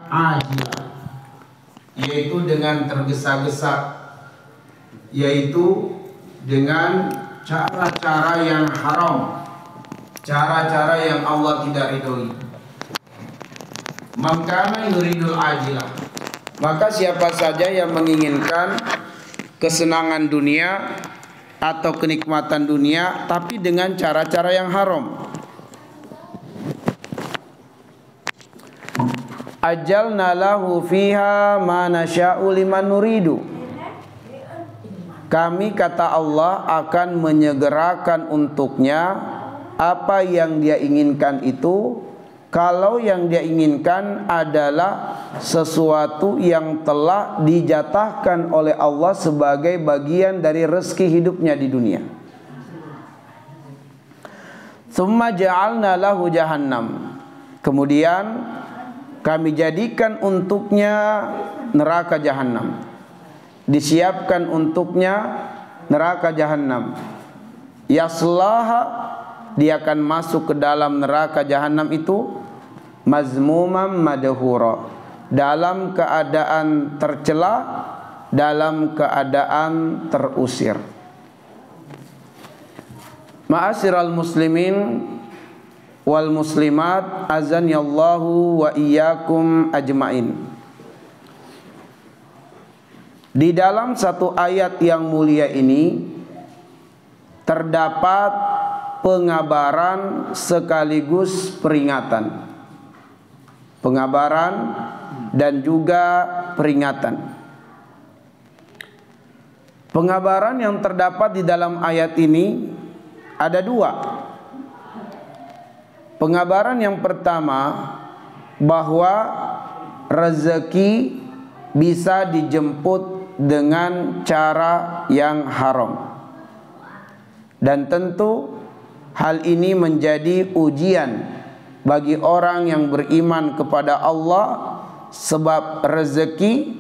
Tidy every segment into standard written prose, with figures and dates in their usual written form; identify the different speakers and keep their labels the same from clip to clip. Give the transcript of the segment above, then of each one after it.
Speaker 1: ajilah, yaitu dengan tergesa-gesa, yaitu dengan cara-cara yang haram, cara-cara yang Allah tidak ridhoi. Maka yuridul ajilah, maka siapa saja yang menginginkan kesenangan dunia atau kenikmatan dunia tapi dengan cara-cara yang haram, ajalna lahu fiha ma nasya'u liman nuridu, kami kata Allah akan menyegerakan untuknya apa yang dia inginkan itu, kalau yang dia inginkan adalah sesuatu yang telah dijatahkan oleh Allah sebagai bagian dari rezeki hidupnya di dunia. Tsumma ja'alna lahu jahannam, kemudian kami jadikan untuknya neraka jahanam, disiapkan untuknya neraka jahanam. Yaslaha, dia akan masuk ke dalam neraka jahanam itu mazmumam madhura, dalam keadaan tercela, dalam keadaan terusir. Ma'asyiral muslimin wal muslimat, azanillahu wa iyyakum ajmain. Di dalam satu ayat yang mulia ini terdapat pengabaran sekaligus peringatan. Pengabaran dan juga peringatan. Pengabaran yang terdapat di dalam ayat ini ada dua. Pengabaran yang pertama, bahwa rezeki bisa dijemput dengan cara yang haram. Dan tentu hal ini menjadi ujian bagi orang yang beriman kepada Allah, sebab rezeki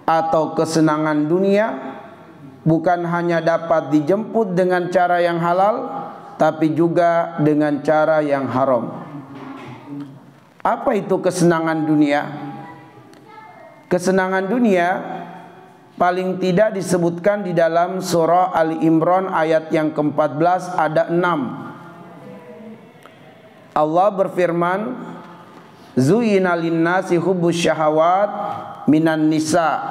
Speaker 1: atau kesenangan dunia bukan hanya dapat dijemput dengan cara yang halal, tapi juga dengan cara yang haram. Apa itu kesenangan dunia? Kesenangan dunia paling tidak disebutkan di dalam surah Ali Imran ayat yang ke-14 ada 6. Allah berfirman, Zuyina linnasi hubbus syahawat minan nisa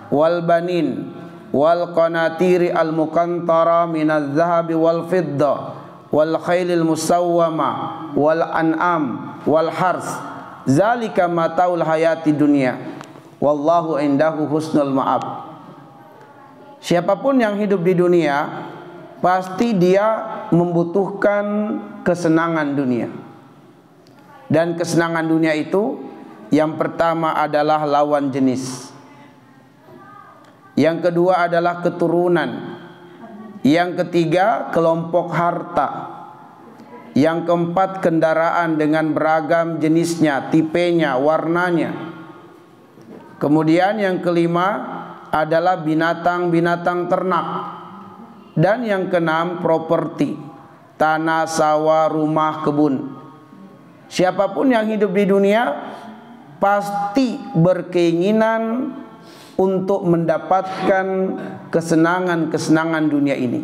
Speaker 1: wal banin wal qanatiri al muqantara minaz zahabi wal fidda wal khailil musawwama wal an'am wal hars, zalika mataul hayati dunya wallahu indahu husnul ma'ab. Siapapun yang hidup di dunia pasti dia membutuhkan kesenangan dunia. Dan kesenangan dunia itu yang pertama adalah lawan jenis, yang kedua adalah keturunan, yang ketiga kelompok harta, yang keempat kendaraan dengan beragam jenisnya, tipenya, warnanya. Kemudian yang kelima adalah binatang-binatang ternak. Dan yang keenam properti, tanah, sawah, rumah, kebun. Siapapun yang hidup di dunia pasti berkeinginan untuk mendapatkan kesenangan-kesenangan dunia ini.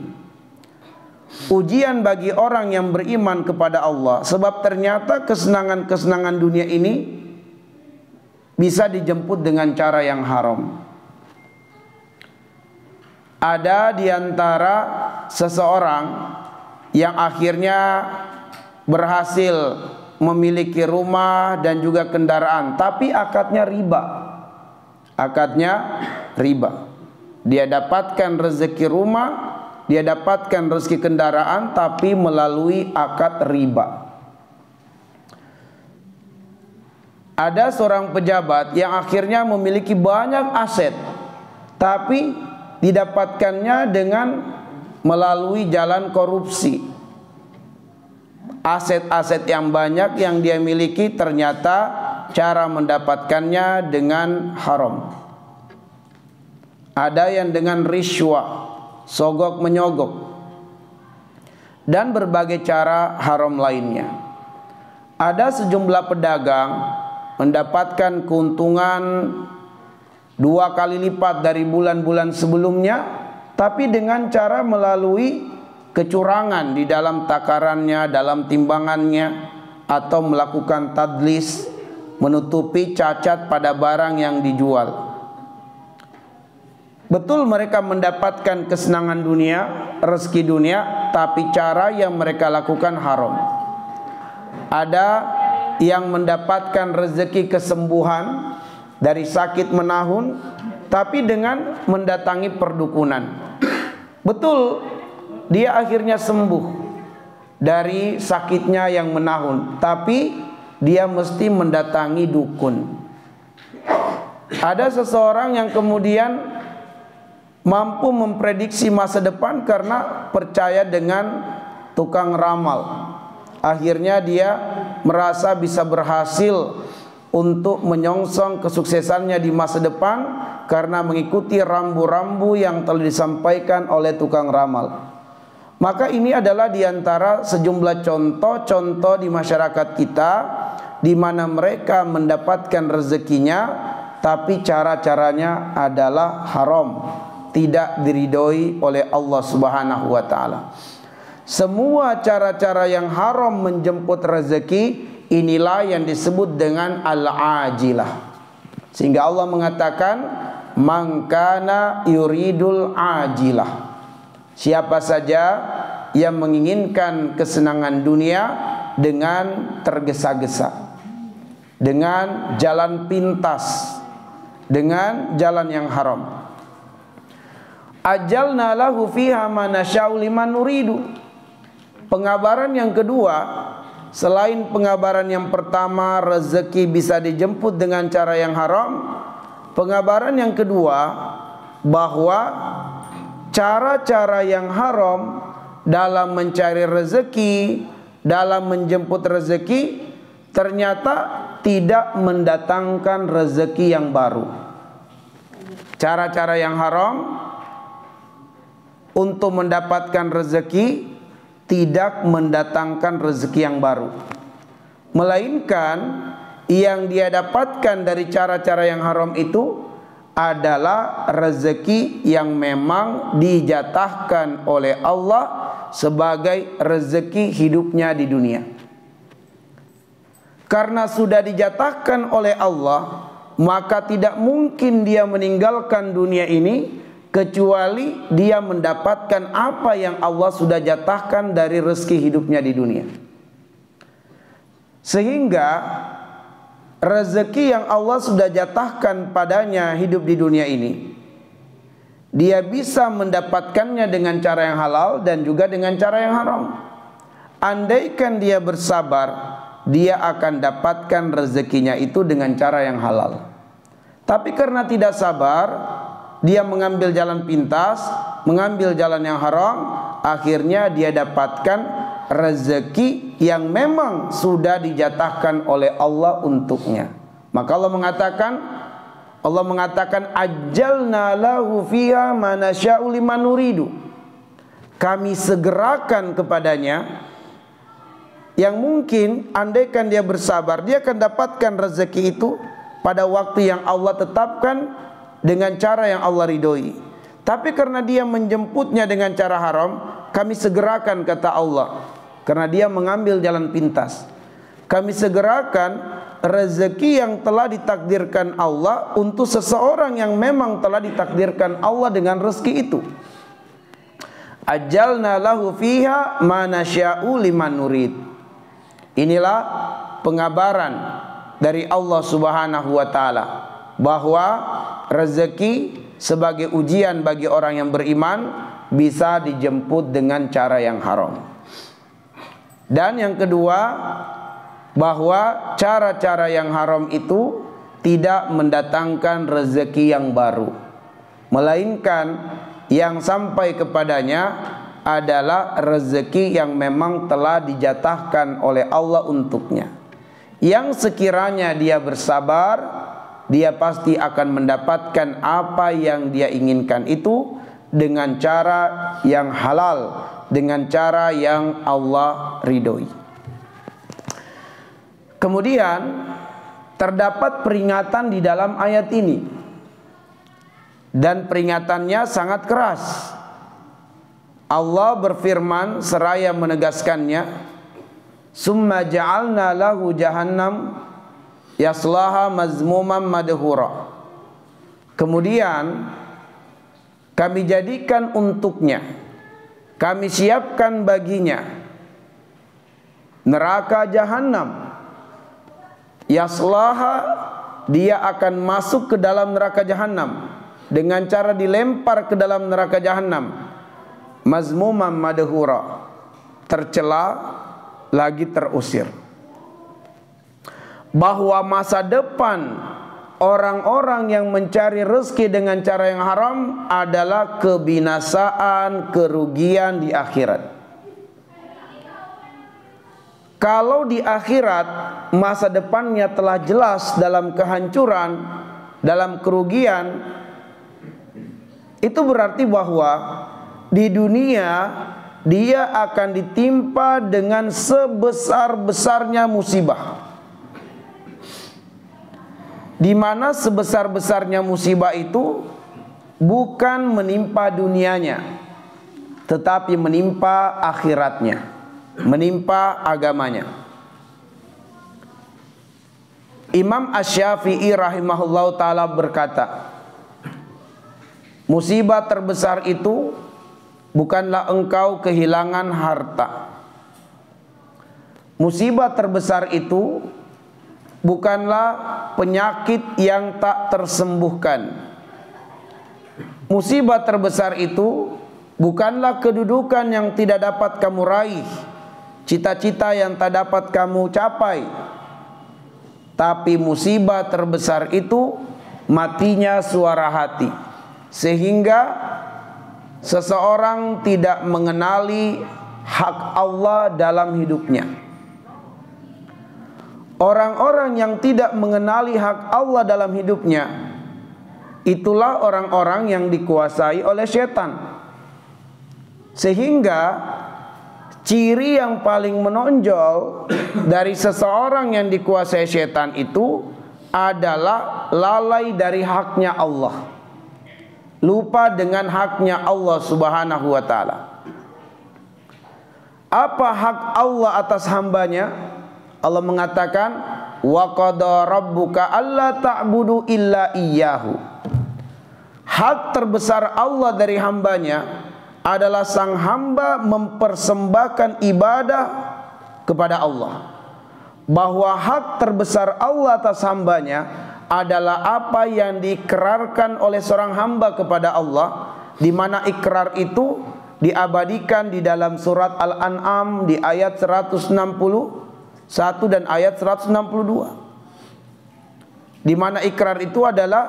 Speaker 1: Ujian bagi orang yang beriman kepada Allah, sebab ternyata kesenangan-kesenangan dunia ini bisa dijemput dengan cara yang haram. Ada di antara seseorang yang akhirnya berhasil memiliki rumah dan juga kendaraan, tapi akadnya riba. Akadnya riba. Dia dapatkan rezeki rumah, dia dapatkan rezeki kendaraan, tapi melalui akad riba. Ada seorang pejabat yang akhirnya memiliki banyak aset, tapi didapatkannya dengan melalui jalan korupsi. Aset-aset yang banyak yang dia miliki ternyata cara mendapatkannya dengan haram. Ada yang dengan riswah, sogok menyogok, dan berbagai cara haram lainnya. Ada sejumlah pedagang mendapatkan keuntungan 2 kali lipat dari bulan-bulan sebelumnya, tapi dengan cara melalui kecurangan di dalam takarannya, dalam timbangannya, atau melakukan tadlis, menutupi cacat pada barang yang dijual. Betul mereka mendapatkan kesenangan dunia, rezeki dunia, tapi cara yang mereka lakukan haram. Ada yang mendapatkan rezeki kesembuhan dari sakit menahun, tapi dengan mendatangi perdukunan. Betul, dia akhirnya sembuh dari sakitnya yang menahun, tapi dia mesti mendatangi dukun. Ada seseorang yang kemudian mampu memprediksi masa depan karena percaya dengan tukang ramal. Akhirnya dia merasa bisa berhasil untuk menyongsong kesuksesannya di masa depan karena mengikuti rambu-rambu yang telah disampaikan oleh tukang ramal. Maka ini adalah diantara sejumlah contoh-contoh di masyarakat kita di mana mereka mendapatkan rezekinya, tapi cara-caranya adalah haram, tidak diridhoi oleh Allah Subhanahu wa taala. Semua cara-cara yang haram menjemput rezeki, inilah yang disebut dengan al-ajilah. Sehingga Allah mengatakan, man kana yuridul ajilah. Siapa saja yang menginginkan kesenangan dunia dengan tergesa-gesa, dengan jalan pintas, dengan jalan yang haram. Ajalna lahu fiha ma nasya'u liman nuridu. Pengabaran yang kedua, selain pengabaran yang pertama rezeki bisa dijemput dengan cara yang haram, pengabaran yang kedua bahwa cara-cara yang haram dalam mencari rezeki, dalam menjemput rezeki, ternyata tidak mendatangkan rezeki yang baru. Cara-cara yang haram untuk mendapatkan rezeki tidak mendatangkan rezeki yang baru, melainkan yang dia dapatkan dari cara-cara yang haram itu adalah rezeki yang memang dijatahkan oleh Allah sebagai rezeki hidupnya di dunia. Karena sudah dijatahkan oleh Allah, maka tidak mungkin dia meninggalkan dunia ini kecuali dia mendapatkan apa yang Allah sudah jatahkan dari rezeki hidupnya di dunia. Sehingga rezeki yang Allah sudah jatahkan padanya hidup di dunia ini, dia bisa mendapatkannya dengan cara yang halal dan juga dengan cara yang haram. Andaikan dia bersabar, dia akan dapatkan rezekinya itu dengan cara yang halal. Tapi karena tidak sabar, dia mengambil jalan pintas, mengambil jalan yang haram, akhirnya dia dapatkan rezeki yang memang sudah dijatahkan oleh Allah untuknya. Maka Allah mengatakan ajalna lahu fiha ma nasya'u liman nuridu. Kami segerakan kepadanya yang mungkin andaikan dia bersabar, dia akan dapatkan rezeki itu pada waktu yang Allah tetapkan dengan cara yang Allah ridhoi. Tapi karena dia menjemputnya dengan cara haram, kami segerakan, kata Allah, karena dia mengambil jalan pintas, kami segerakan rezeki yang telah ditakdirkan Allah untuk seseorang yang memang telah ditakdirkan Allah dengan rezeki itu. Ajalna lahu fiha ma nasya'u liman nurid. Inilah pengabaran dari Allah Subhanahu wa taala bahwa rezeki sebagai ujian bagi orang yang beriman bisa dijemput dengan cara yang haram. Dan yang kedua, bahwa cara-cara yang haram itu tidak mendatangkan rezeki yang baru, melainkan yang sampai kepadanya adalah rezeki yang memang telah dijatahkan oleh Allah untuknya. Yang sekiranya dia bersabar, dia pasti akan mendapatkan apa yang dia inginkan itu dengan cara yang halal, dengan cara yang Allah ridhoi. Kemudian terdapat peringatan di dalam ayat ini, dan peringatannya sangat keras. Allah berfirman seraya menegaskannya, summa ja'alna lahu jahannam yaslaha mazmuman madhura. Kemudian kami jadikan untuknya, kami siapkan baginya neraka jahanam. Yaslaha, dia akan masuk ke dalam neraka jahanam dengan cara dilempar ke dalam neraka jahanam. Mazmuman madhura, tercela lagi terusir. Bahwa masa depan orang-orang yang mencari rezeki dengan cara yang haram adalah kebinasaan, kerugian di akhirat. Kalau di akhirat masa depannya telah jelas dalam kehancuran, dalam kerugian, itu berarti bahwa di dunia dia akan ditimpa dengan sebesar-besarnya musibah. Di mana sebesar-besarnya musibah itu bukan menimpa dunianya, tetapi menimpa akhiratnya, menimpa agamanya. Imam Asy-Syafi'i rahimahullahu ta'ala berkata, musibah terbesar itu bukanlah engkau kehilangan harta. Musibah terbesar itu bukanlah penyakit yang tak tersembuhkan. Musibah terbesar itu bukanlah kedudukan yang tidak dapat kamu raih, cita-cita yang tak dapat kamu capai. Tapi musibah terbesar itu matinya suara hati, sehingga seseorang tidak mengenali hak Allah dalam hidupnya. Orang-orang yang tidak mengenali hak Allah dalam hidupnya, itulah orang-orang yang dikuasai oleh setan. Sehingga ciri yang paling menonjol dari seseorang yang dikuasai setan itu adalah lalai dari haknya Allah, lupa dengan haknya Allah subhanahu wa ta'ala. Apa hak Allah atas hambanya? Allah mengatakan, wa qada rabbuka alla ta'budu illa iyyahu. Hak terbesar Allah dari hambanya adalah sang hamba mempersembahkan ibadah kepada Allah. Bahwa hak terbesar Allah atas hambanya adalah apa yang diikrarkan oleh seorang hamba kepada Allah, di mana ikrar itu diabadikan di dalam surat Al-An'am di ayat 161 dan ayat 162, di mana ikrar itu adalah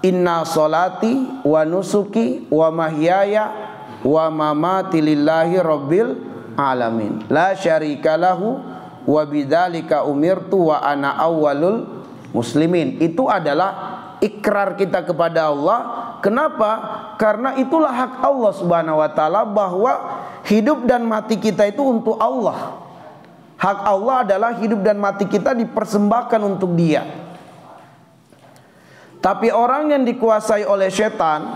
Speaker 1: inna solati wa nusuki wa mahyaya wa mamati lillahi rabbil alamin la syarika lahu wa bidzalika umirtu wa ana awwalul muslimin. Itu adalah ikrar kita kepada Allah. Kenapa? Karena itulah hak Allah subhanahu wa ta'ala, bahwa hidup dan mati kita itu untuk Allah. Hak Allah adalah hidup dan mati kita dipersembahkan untuk Dia. Tapi orang yang dikuasai oleh setan,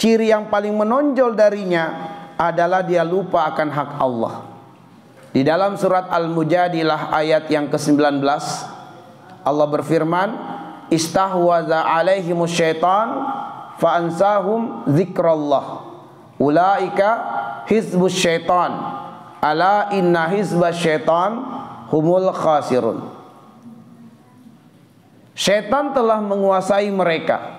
Speaker 1: ciri yang paling menonjol darinya adalah dia lupa akan hak Allah. Di dalam surat Al-Mujadilah ayat yang ke-19, Allah berfirman, istahwaza alaihimus syaitan fa'ansahum zikrallah ulaika hizbus syaitan ala inna hizbas syaitan humul khasirun. Syaitan telah menguasai mereka,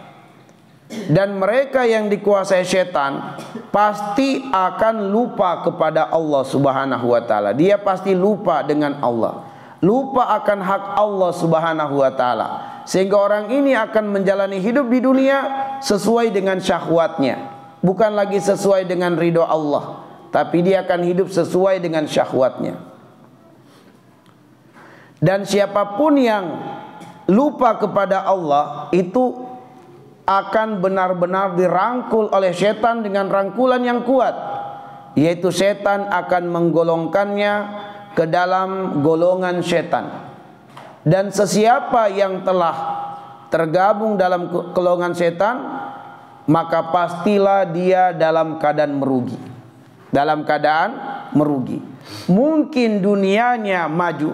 Speaker 1: dan mereka yang dikuasai syaitan pasti akan lupa kepada Allah subhanahu wa ta'ala. Dia pasti lupa dengan Allah, lupa akan hak Allah subhanahu wa ta'ala, sehingga orang ini akan menjalani hidup di dunia sesuai dengan syahwatnya, bukan lagi sesuai dengan ridho Allah, tapi dia akan hidup sesuai dengan syahwatnya. Dan siapapun yang lupa kepada Allah itu akan benar-benar dirangkul oleh setan dengan rangkulan yang kuat, yaitu setan akan menggolongkannya ke dalam golongan setan. Dan sesiapa yang telah tergabung dalam golongan setan, maka pastilah dia dalam keadaan merugi. Dalam keadaan merugi. Mungkin dunianya maju,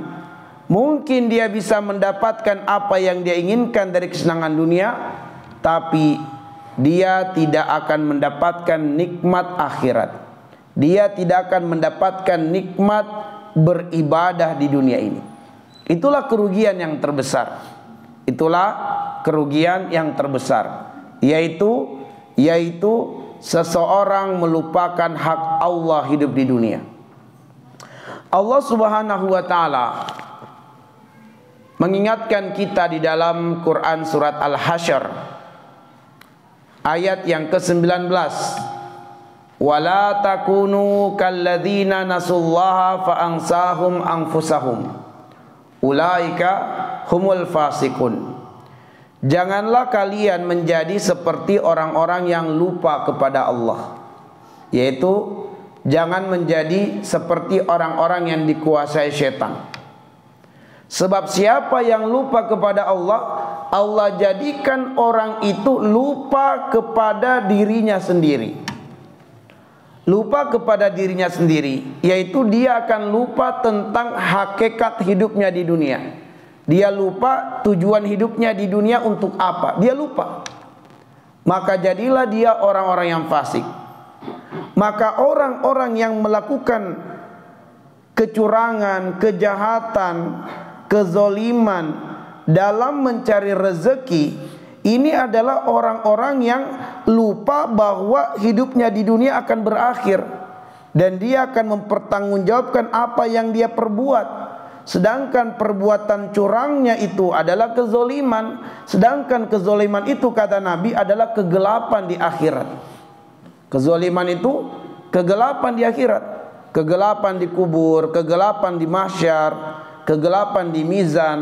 Speaker 1: mungkin dia bisa mendapatkan apa yang dia inginkan dari kesenangan dunia, tapi dia tidak akan mendapatkan nikmat akhirat. Dia tidak akan mendapatkan nikmat beribadah di dunia ini. Itulah kerugian yang terbesar. Itulah kerugian yang terbesar, yaitu seseorang melupakan hak Allah hidup di dunia. Allah Subhanahu wa taala mengingatkan kita di dalam Quran surat Al-Hasyr ayat yang ke-19. Wala takunu kalladzina nasullaha fa ansahum anfusahum ulaika humul fasikun. Janganlah kalian menjadi seperti orang-orang yang lupa kepada Allah, yaitu jangan menjadi seperti orang-orang yang dikuasai setan. Sebab siapa yang lupa kepada Allah, Allah jadikan orang itu lupa kepada dirinya sendiri. Lupa kepada dirinya sendiri, yaitu dia akan lupa tentang hakikat hidupnya di dunia. Dia lupa tujuan hidupnya di dunia untuk apa. Dia lupa. Maka jadilah dia orang-orang yang fasik. Maka orang-orang yang melakukan kecurangan, kejahatan, kezoliman dalam mencari rezeki, ini adalah orang-orang yang lupa bahwa hidupnya di dunia akan berakhir, dan dia akan mempertanggungjawabkan apa yang dia perbuat. Sedangkan perbuatan curangnya itu adalah kezoliman. Sedangkan kezoliman itu, kata Nabi, adalah kegelapan di akhirat. Kezoliman itu kegelapan di akhirat. Kegelapan di kubur, kegelapan di mahsyar, kegelapan di mizan,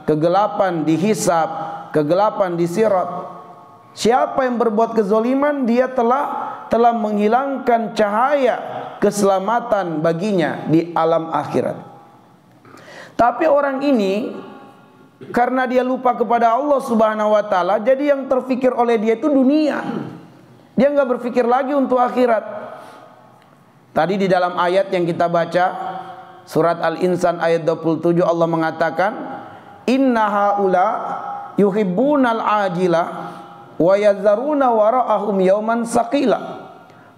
Speaker 1: kegelapan di hisab, kegelapan di sirat. Siapa yang berbuat kezoliman, dia telah menghilangkan cahaya keselamatan baginya di alam akhirat. Tapi orang ini, karena dia lupa kepada Allah Subhanahu wa taala, jadi yang terfikir oleh dia itu dunia. Dia enggak berpikir lagi untuk akhirat. Tadi di dalam ayat yang kita baca, surat Al-Insan ayat 27, Allah mengatakan, inna haula yuhibbunal ajila wa yazaruna wara'ahum yauman saqila.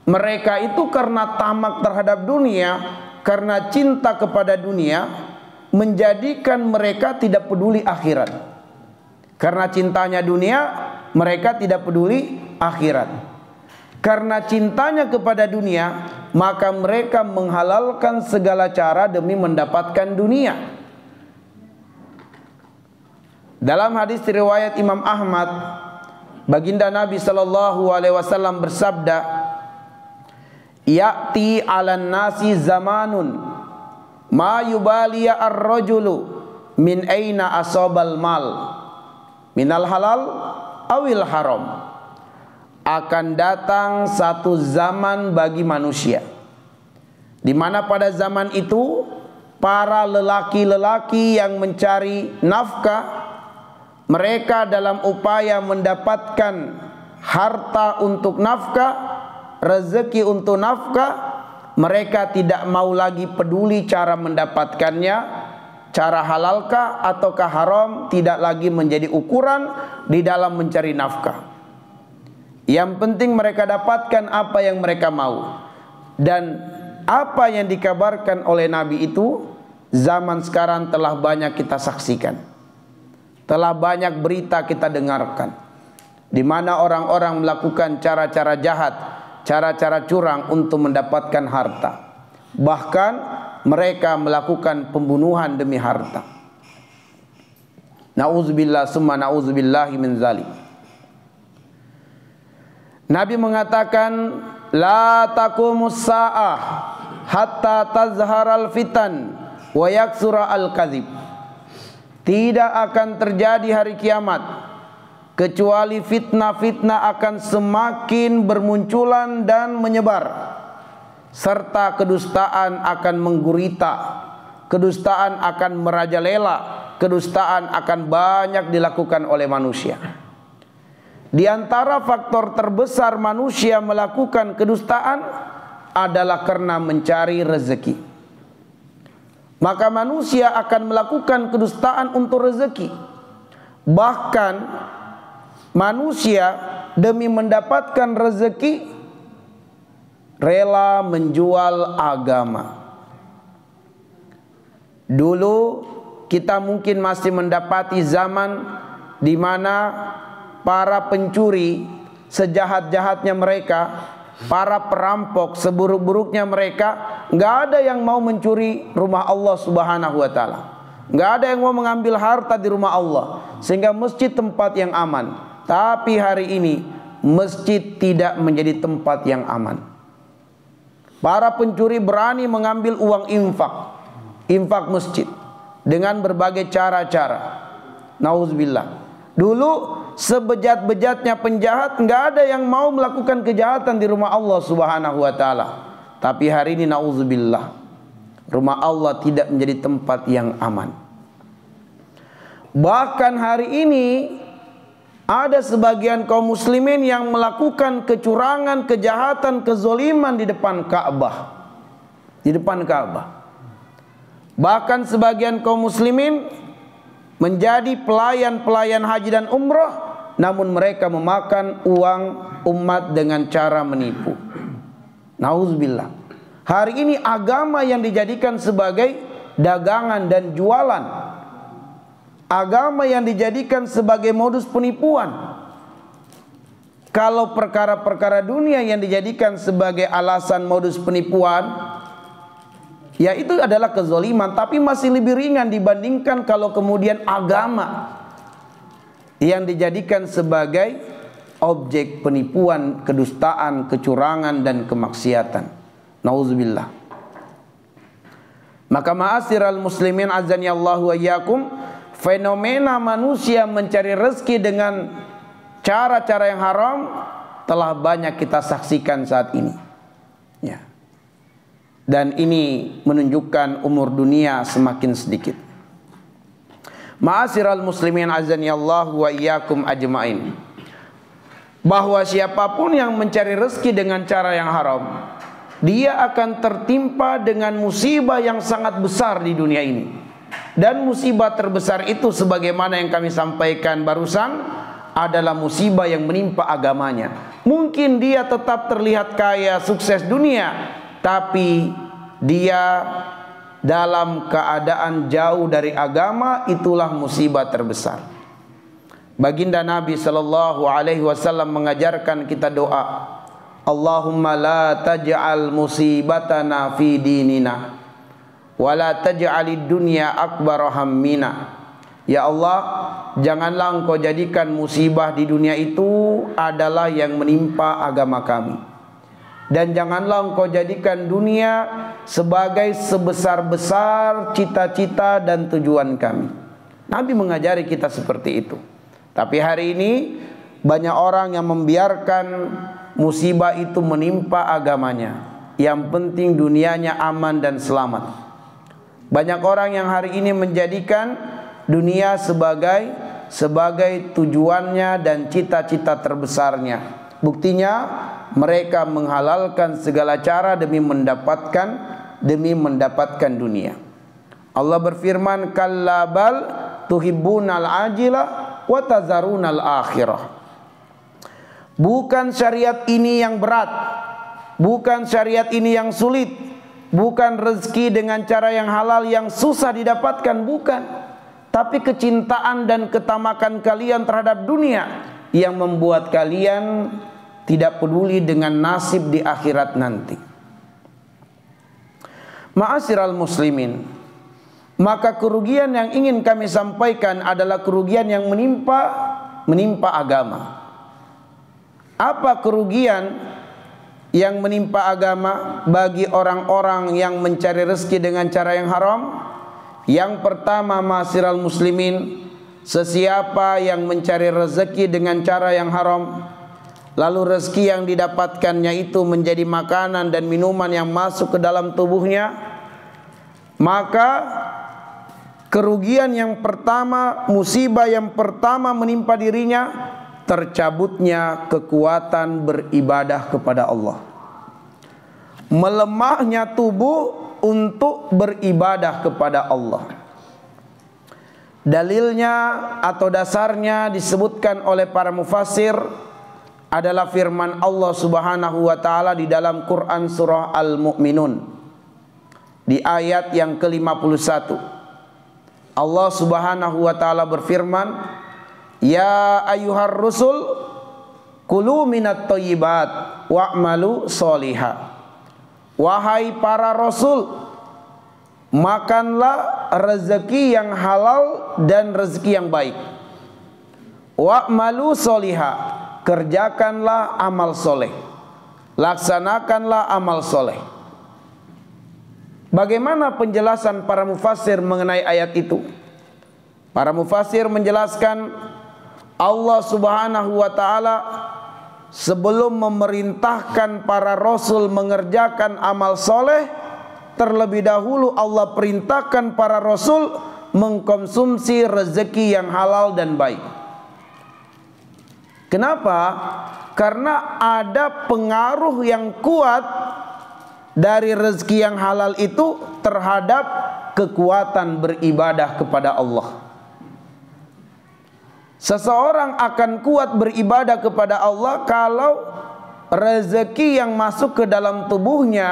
Speaker 1: Mereka itu karena tamak terhadap dunia, karena cinta kepada dunia, menjadikan mereka tidak peduli akhirat. Karena cintanya dunia, mereka tidak peduli akhirat. Karena cintanya kepada dunia, maka mereka menghalalkan segala cara demi mendapatkan dunia. Dalam hadis riwayat Imam Ahmad, baginda Nabi sallallahu alaihi wasallam bersabda, "Ya'ti 'alan nasi zamanun ma yubaliya ar-rajulu min aina asabal mal minal halal awil haram." Akan datang satu zaman bagi manusia, di mana pada zaman itu para lelaki-lelaki yang mencari nafkah, mereka dalam upaya mendapatkan harta untuk nafkah, rezeki untuk nafkah, mereka tidak mau lagi peduli cara mendapatkannya, cara halalkah ataukah haram, tidak lagi menjadi ukuran di dalam mencari nafkah. Yang penting mereka dapatkan apa yang mereka mau. Dan apa yang dikabarkan oleh Nabi itu, zaman sekarang telah banyak kita saksikan, telah banyak berita kita dengarkan, di mana orang-orang melakukan cara-cara jahat, cara-cara curang untuk mendapatkan harta. Bahkan mereka melakukan pembunuhan demi harta. Na'udzubillah summa na'udzubillahi min zalik. Nabi mengatakan, la taqumus sa'ah hatta tazharal fitan wa yaksura al-kadzib. Tidak akan terjadi hari kiamat kecuali fitnah-fitnah akan semakin bermunculan dan menyebar, serta kedustaan akan menggurita, kedustaan akan merajalela, kedustaan akan banyak dilakukan oleh manusia. Di antara faktor terbesar manusia melakukan kedustaan adalah karena mencari rezeki. Maka manusia akan melakukan kedustaan untuk rezeki. Bahkan manusia demi mendapatkan rezeki rela menjual agama. Dulu kita mungkin masih mendapati zaman di mana para pencuri sejahat-jahatnya mereka, para perampok seburuk-buruknya mereka, nggak ada yang mau mencuri rumah Allah Subhanahu wa taala. Nggak ada yang mau mengambil harta di rumah Allah, sehingga masjid tempat yang aman. Tapi hari ini masjid tidak menjadi tempat yang aman. Para pencuri berani mengambil uang infak masjid dengan berbagai cara-cara. Nauzubillah. Dulu sebejat-bejatnya penjahat, nggak ada yang mau melakukan kejahatan di rumah Allah Subhanahu wa taala. Tapi hari ini nauzubillah, rumah Allah tidak menjadi tempat yang aman. Bahkan hari ini ada sebagian kaum muslimin yang melakukan kecurangan, kejahatan, kezoliman di depan Ka'bah. Di depan Ka'bah. Bahkan sebagian kaum muslimin menjadi pelayan-pelayan haji dan umrah, namun mereka memakan uang umat dengan cara menipu. Nauzubillah. Hari ini agama yang dijadikan sebagai dagangan dan jualan. Agama yang dijadikan sebagai modus penipuan. Kalau perkara-perkara dunia yang dijadikan sebagai alasan modus penipuan, ya itu adalah kezaliman, tapi masih lebih ringan dibandingkan kalau kemudian agama yang dijadikan sebagai objek penipuan, kedustaan, kecurangan dan kemaksiatan. Nauzubillah. Maka ma'asyiral muslimin azani Allahu wa iyyakum, fenomena manusia mencari rezeki dengan cara-cara yang haram telah banyak kita saksikan saat ini. Ya. Dan ini menunjukkan umur dunia semakin sedikit. Ma'asyiral muslimin azani Allahu wa iyyakum ajmain, bahwa siapapun yang mencari rezeki dengan cara yang haram, dia akan tertimpa dengan musibah yang sangat besar di dunia ini. Dan musibah terbesar itu sebagaimana yang kami sampaikan barusan adalah musibah yang menimpa agamanya. Mungkin dia tetap terlihat kaya, sukses dunia, tapi dia dalam keadaan jauh dari agama. Itulah musibah terbesar. Baginda Nabi sallallahu alaihi wasallam mengajarkan kita doa, Allahumma la taj'al musibatana fi dinina wala taj'alid dunya akbar hammina. Ya Allah, janganlah engkau jadikan musibah di dunia itu adalah yang menimpa agama kami, dan janganlah engkau jadikan dunia sebagai sebesar-besar cita-cita dan tujuan kami. Nabi mengajari kita seperti itu. Tapi hari ini banyak orang yang membiarkan musibah itu menimpa agamanya. Yang penting dunianya aman dan selamat. Banyak orang yang hari ini menjadikan dunia sebagai tujuannya dan cita-cita terbesarnya. Buktinya mereka menghalalkan segala cara demi mendapatkan dunia. Allah berfirman, kalla bal tuhibbunal ajila wa tazarunal akhirah. Bukan syariat ini yang berat, bukan syariat ini yang sulit, bukan rezeki dengan cara yang halal yang susah didapatkan, bukan. Tapi kecintaan dan ketamakan kalian terhadap dunia yang membuat kalian tidak peduli dengan nasib di akhirat nanti. Ma'asyiral muslimin, maka kerugian yang ingin kami sampaikan adalah kerugian yang menimpa agama. Apa kerugian yang menimpa agama bagi orang-orang yang mencari rezeki dengan cara yang haram? Yang pertama, ma'asyiral muslimin, sesiapa yang mencari rezeki dengan cara yang haram, lalu rezeki yang didapatkannya itu menjadi makanan dan minuman yang masuk ke dalam tubuhnya, maka kerugian yang pertama, musibah yang pertama menimpa dirinya, tercabutnya kekuatan beribadah kepada Allah, melemahnya tubuh untuk beribadah kepada Allah. Dalilnya atau dasarnya disebutkan oleh para mufassir adalah firman Allah Subhanahu wa taala di dalam Quran surah Al-Mu'minun di ayat yang ke-51. Allah Subhanahu wa taala berfirman, "Ya ayyuhar rusul, kulu minat thayyibat wa'malu sholiha." Wahai para rasul, makanlah rezeki yang halal dan rezeki yang baik. Wa'malu sholiha, kerjakanlah amal soleh, laksanakanlah amal soleh. Bagaimana penjelasan para mufassir mengenai ayat itu? Para mufassir menjelaskan Allah Subhanahu wa taala sebelum memerintahkan para rasul mengerjakan amal soleh, terlebih dahulu Allah perintahkan para rasul mengkonsumsi rezeki yang halal dan baik. Kenapa? Karena ada pengaruh yang kuat dari rezeki yang halal itu terhadap kekuatan beribadah kepada Allah. Seseorang akan kuat beribadah kepada Allah kalau rezeki yang masuk ke dalam tubuhnya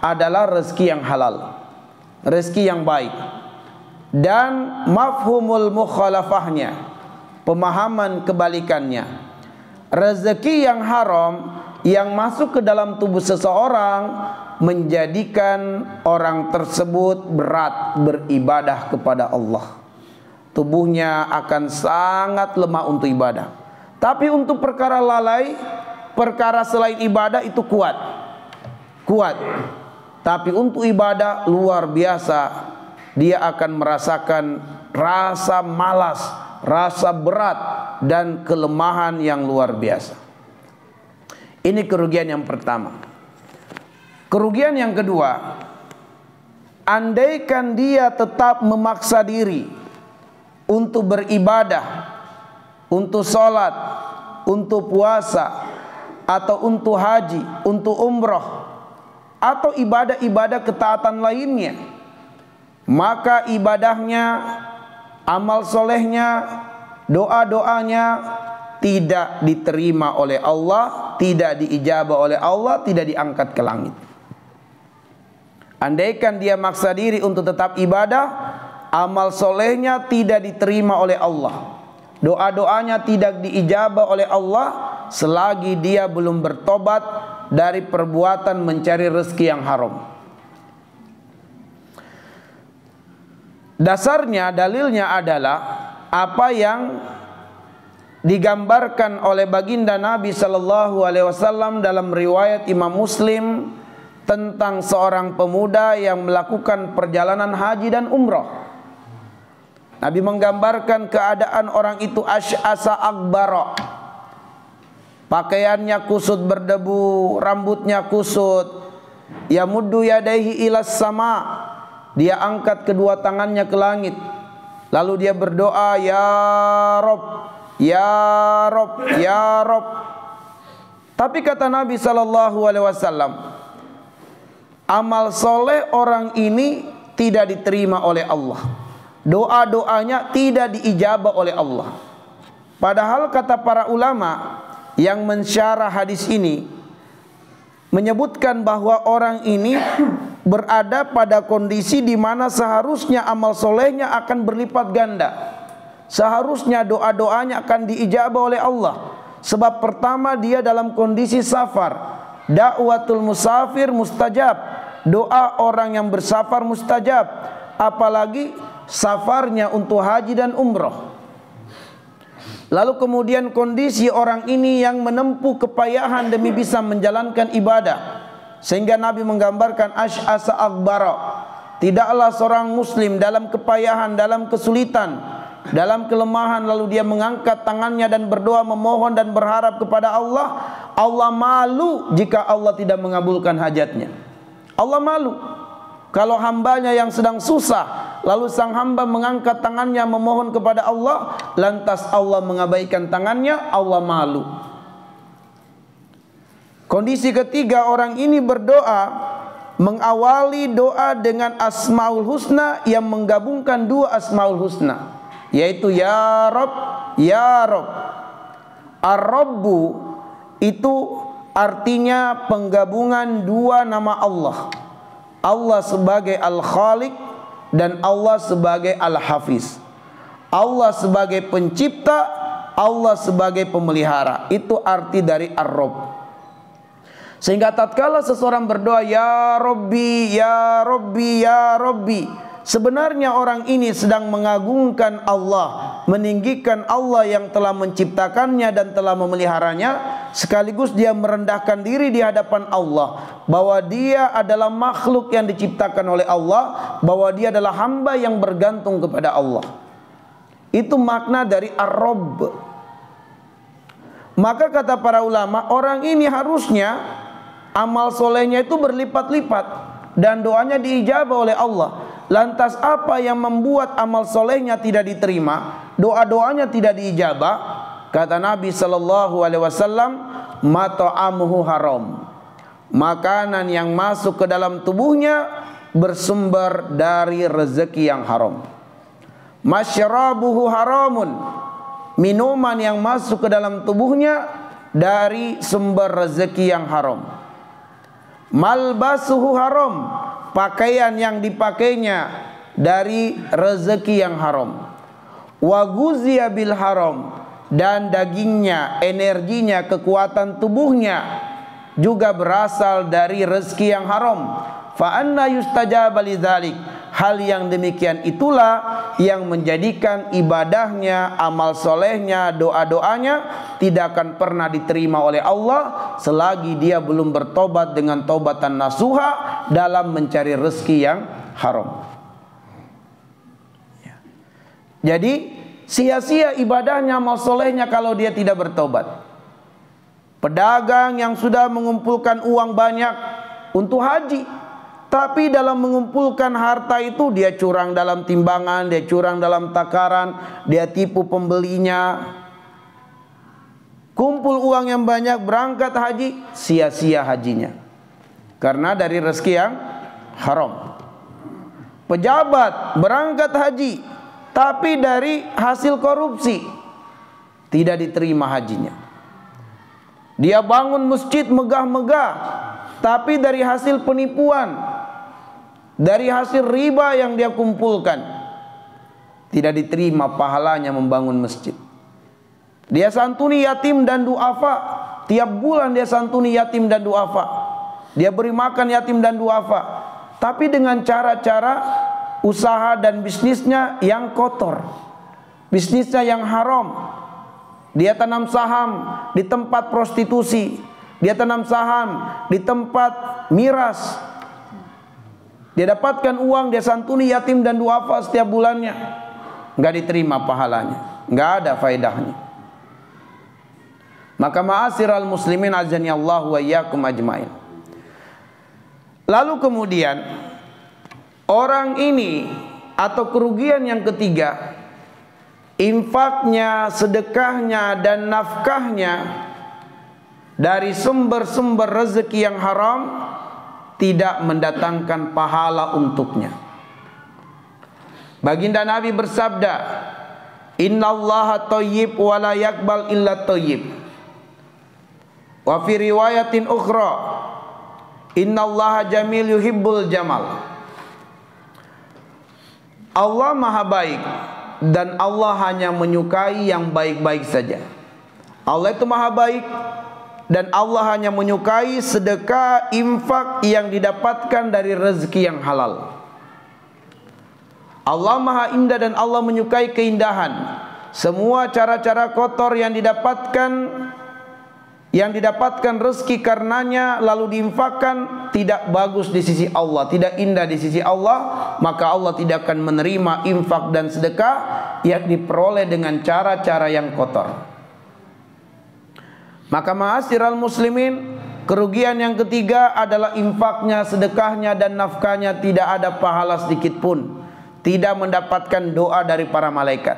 Speaker 1: adalah rezeki yang halal, rezeki yang baik. Dan mafhumul mukhalafahnya, pemahaman kebalikannya, rezeki yang haram yang masuk ke dalam tubuh seseorang menjadikan orang tersebut berat beribadah kepada Allah. Tubuhnya akan sangat lemah untuk ibadah. Tapi untuk perkara lalai, perkara selain ibadah itu kuat. Tapi untuk ibadah luar biasa, dia akan merasakan rasa malas, rasa berat, dan kelemahan yang luar biasa. Ini kerugian yang pertama. Kerugian yang kedua, andaikan dia tetap memaksa diri untuk beribadah, untuk sholat, untuk puasa, atau untuk haji, untuk umroh, atau ibadah-ibadah ketaatan lainnya, maka ibadahnya, amal solehnya, doa-doanya tidak diterima oleh Allah, tidak diijabah oleh Allah, tidak diangkat ke langit. Andaikan dia maksa diri untuk tetap ibadah, amal solehnya tidak diterima oleh Allah, doa-doanya tidak diijabah oleh Allah, selagi dia belum bertobat dari perbuatan mencari rezeki yang haram. Dasarnya, dalilnya adalah apa yang digambarkan oleh baginda Nabi sallallahu alaihi wasallam dalam riwayat Imam Muslim tentang seorang pemuda yang melakukan perjalanan haji dan umrah. Nabi menggambarkan keadaan orang itu asy'asa akbara. Pakaiannya kusut berdebu, rambutnya kusut. Yamuddu yadaihi ilas sama. Dia angkat kedua tangannya ke langit. Lalu dia berdoa, "Ya Rob, ya Rob, ya Rob." Tapi kata Nabi sallallahu alaihi wasallam, amal soleh orang ini tidak diterima oleh Allah, doa-doanya tidak diijabah oleh Allah. Padahal kata para ulama yang mensyarah hadis ini menyebutkan bahwa orang ini berada pada kondisi di mana seharusnya amal solehnya akan berlipat ganda, seharusnya doa-doanya akan diijabah oleh Allah. Sebab pertama, dia dalam kondisi safar, dakwatul musafir mustajab, doa orang yang bersafar mustajab, apalagi safarnya untuk haji dan umrah. Lalu kemudian kondisi orang ini yang menempuh kepayahan demi bisa menjalankan ibadah, sehingga Nabi menggambarkan asy'asa akbara. Tidaklah seorang muslim dalam kepayahan, dalam kesulitan, dalam kelemahan, lalu dia mengangkat tangannya dan berdoa, memohon dan berharap kepada Allah. Allah malu jika Allah tidak mengabulkan hajatnya. Allah malu. Kalau hambanya yang sedang susah, lalu sang hamba mengangkat tangannya memohon kepada Allah, lantas Allah mengabaikan tangannya, Allah malu. Kondisi ketiga, orang ini berdoa, mengawali doa dengan Asmaul Husna yang menggabungkan dua Asmaul Husna, yaitu Ya Rabb, Ya Rabb. Ar-Rabbu itu artinya penggabungan dua nama Allah. Allah sebagai Al-Khaliq dan Allah sebagai Al-Hafiz. Allah sebagai pencipta, Allah sebagai pemelihara. Itu arti dari Ar-Rabb. Sehingga tatkala seseorang berdoa Ya Rabbi, Ya Rabbi, Ya Rabbi, sebenarnya orang ini sedang mengagungkan Allah, meninggikan Allah yang telah menciptakannya dan telah memeliharanya, sekaligus dia merendahkan diri di hadapan Allah, bahwa dia adalah makhluk yang diciptakan oleh Allah, bahwa dia adalah hamba yang bergantung kepada Allah. Itu makna dari Ar-Rabb. Maka kata para ulama, orang ini harusnya amal solehnya itu berlipat-lipat dan doanya diijabah oleh Allah. Lantas apa yang membuat amal solehnya tidak diterima, doa-doanya tidak diijabah? Kata Nabi SAW, mata'amuhu haram. Makanan yang masuk ke dalam tubuhnya bersumber dari rezeki yang haram. Masyrabuhu haramun. Minuman yang masuk ke dalam tubuhnya dari sumber rezeki yang haram. Malbasuhu haram. Pakaian yang dipakainya dari rezeki yang haram. Wa guziya bil haram. Dan dagingnya, energinya, kekuatan tubuhnya juga berasal dari rezeki yang haram. Fa anna yustajaba lidzalik. Hal yang demikian itulah yang menjadikan ibadahnya, amal solehnya, doa-doanya tidak akan pernah diterima oleh Allah selagi dia belum bertobat dengan taubatan nasuha dalam mencari rezeki yang haram. Jadi sia-sia ibadahnya, amal solehnya kalau dia tidak bertobat. Pedagang yang sudah mengumpulkan uang banyak untuk haji, tapi dalam mengumpulkan harta itu dia curang dalam timbangan, dia curang dalam takaran, dia tipu pembelinya. Kumpul uang yang banyak, berangkat haji, sia-sia hajinya karena dari rezeki yang haram. Pejabat berangkat haji, tapi dari hasil korupsi, tidak diterima hajinya. Dia bangun masjid megah-megah, tapi dari hasil penipuan, dari hasil riba yang dia kumpulkan, tidak diterima pahalanya membangun masjid. Dia santuni yatim dan duafa, tiap bulan dia santuni yatim dan duafa, dia beri makan yatim dan duafa, tapi dengan cara-cara usaha dan bisnisnya yang kotor, bisnisnya yang haram. Dia tanam saham di tempat prostitusi, dia tanam saham di tempat miras. Dia dapatkan uang, dia santuni yatim dan duafa setiap bulannya, nggak diterima pahalanya, nggak ada faedahnya. Maka ma'asyiral muslimin azani Allah wa iyyakum ajmain. Lalu kemudian orang ini atau kerugian yang ketiga, infaknya, sedekahnya dan nafkahnya dari sumber-sumber rezeki yang haram tidak mendatangkan pahala untuknya. Baginda Nabi bersabda, innallaha thayyib wa la yaqbal illa thayyib. Wa fi riwayatin ukhra, innallaha jamil yuhibbul jamal. Allah maha baik dan Allah hanya menyukai yang baik-baik saja. Allah itu maha baik dan Allah hanya menyukai sedekah, infak yang didapatkan dari rezeki yang halal. Allah maha indah dan Allah menyukai keindahan. Semua cara-cara kotor yang didapatkan rezeki karenanya lalu diinfakkan tidak bagus di sisi Allah, tidak indah di sisi Allah, maka Allah tidak akan menerima infak dan sedekah yang diperoleh dengan cara-cara yang kotor. Maka ma'asyiral muslimin, Kerugian yang ketiga adalah infaknya, sedekahnya dan nafkahnya tidak ada pahala sedikit pun, tidak mendapatkan doa dari para malaikat.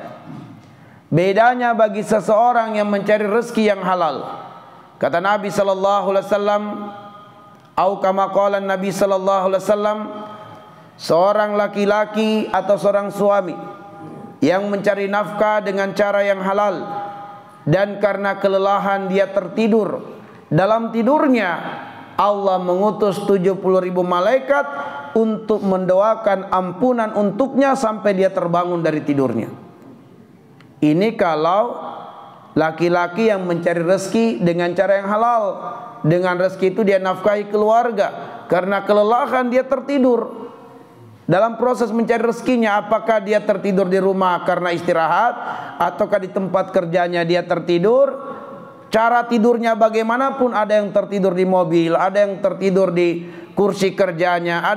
Speaker 1: Bedanya bagi seseorang yang mencari rezeki yang halal, kata Nabi sallallahu alaihi wasallam, atau kama qala Nabi sallallahu alaihi wasallam, seorang laki-laki atau seorang suami yang mencari nafkah dengan cara yang halal dan karena kelelahan dia tertidur, dalam tidurnya Allah mengutus 70.000 malaikat untuk mendoakan ampunan untuknya sampai dia terbangun dari tidurnya. Ini kalau laki-laki yang mencari rezeki dengan cara yang halal. Dengan rezeki itu dia nafkahi keluarga. Karena kelelahan dia tertidur. Dalam proses mencari rezekinya, apakah dia tertidur di rumah karena istirahat, ataukah di tempat kerjanya dia tertidur. Cara tidurnya bagaimanapun, ada yang tertidur di mobil, ada yang tertidur di kursi kerjanya,